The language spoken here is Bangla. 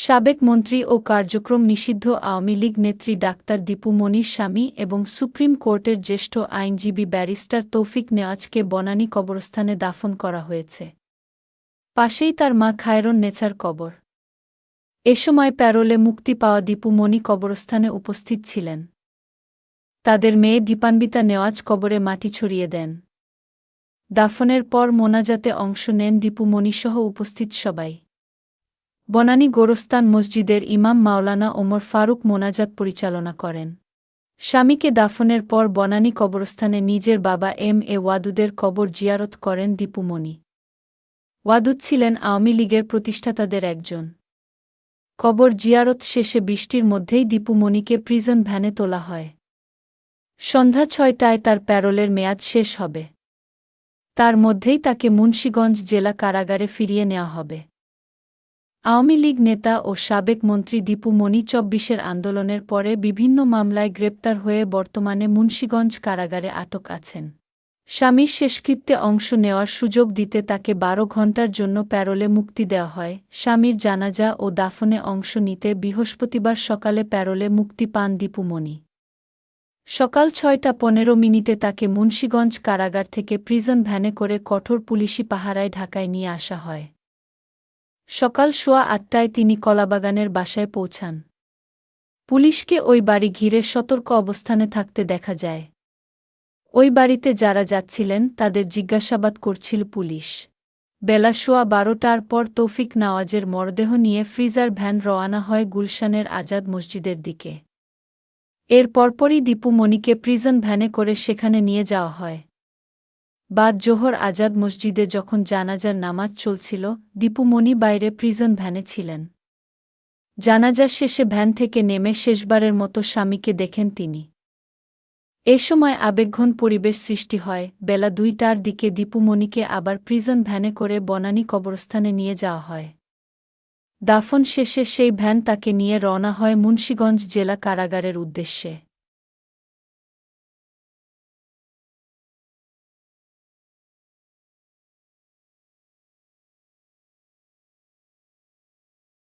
সাবেক মন্ত্রী ও কার্যক্রম নিষিদ্ধ আওয়ামী লীগ নেত্রী ডাক্তার দীপু মনির স্বামী এবং সুপ্রিম কোর্টের জ্যেষ্ঠ আইনজীবী ব্যারিস্টার তৌফিক নেওয়াজকে বনানী কবরস্থানে দাফন করা হয়েছে। পাশেই তার মা খায়রুন নেছার কবর। এ সময় প্যারোলে মুক্তি পাওয়া দীপু মনি কবরস্থানে উপস্থিত ছিলেন। তাদের মেয়ে দীপান্বিতা নেওয়াজ কবরে মাটি ছড়িয়ে দেন। দাফনের পর মোনাজাতে অংশ নেন দীপু মনিসহ উপস্থিত সবাই। বনানী গোরস্তান মসজিদের ইমাম মাওলানা ওমর ফারুক মোনাজাত পরিচালনা করেন। স্বামীকে দাফনের পর বনানী কবরস্থানে নিজের বাবা এম.এ. ওয়াদুদের কবর জিয়ারত করেন দীপু মনি। ওয়াদুদ ছিলেন আওয়ামী লীগের প্রতিষ্ঠাতাদের একজন। কবর জিয়ারত শেষে বৃষ্টির মধ্যেই দীপু মনিকে প্রিজন ভ্যানে তোলা হয়। সন্ধ্যা ৬টায় তার প্যারোলের মেয়াদ শেষ হবে। তার মধ্যেই তাকে মুন্সিগঞ্জ জেলা কারাগারে ফিরিয়ে নেওয়া হবে। আওয়ামী লীগ নেতা ও সাবেক মন্ত্রী দীপু মনি ২৪-এর আন্দোলনের পরে বিভিন্ন মামলায় গ্রেপ্তার হয়ে বর্তমানে মুন্সিগঞ্জ কারাগারে আটক আছেন। স্বামীর শেষকৃত্যে অংশ নেওয়ার সুযোগ দিতে তাকে ১২ ঘণ্টার জন্য প্যারোলে মুক্তি দেওয়া হয়। স্বামীর জানাজা ও দাফনে অংশ নিতে বৃহস্পতিবার সকালে প্যারোলে মুক্তি পান দীপু মনি। সকাল ৬টা ১৫ তাকে মুন্সিগঞ্জ কারাগার থেকে প্রিজন ভ্যানে করে কঠোর পুলিশি পাহারায় ঢাকায় নিয়ে আসা হয়। সকাল সোয়া ৮টায় তিনি কলাবাগানের বাসায় পৌঁছান। পুলিশকে ওই বাড়ি ঘিরে সতর্ক অবস্থানে থাকতে দেখা যায়। ওই বাড়িতে যারা যাচ্ছিলেন তাদের জিজ্ঞাসাবাদ করছিল পুলিশ। বেলা সোয়া ১২টার পর তৌফিক নেওয়াজের মরদেহ নিয়ে ফ্রিজার ভ্যান রওয়ানা হয় গুলশানের আজাদ মসজিদের দিকে। এর পরপরই দীপু মনিকে প্রিজন ভ্যানে করে সেখানে নিয়ে যাওয়া হয়। বাদ জোহর আজাদ মসজিদে যখন জানাজার নামাজ চলছিল, দীপু মনি বাইরে প্রিজন ভ্যানে ছিলেন। জানাজা শেষে ভ্যান থেকে নেমে শেষবারের মতো স্বামীকে দেখেন তিনি। এ সময় আবেগঘন পরিবেশ সৃষ্টি হয়। বেলা ২টার দিকে দীপু মনিকে আবার প্রিজন ভ্যানে করে বনানী কবরস্থানে নিয়ে যাওয়া হয়। দাফন শেষে সেই ভ্যান তাকে নিয়ে রওনা হয় মুন্সিগঞ্জ জেলা কারাগারের উদ্দেশ্যে।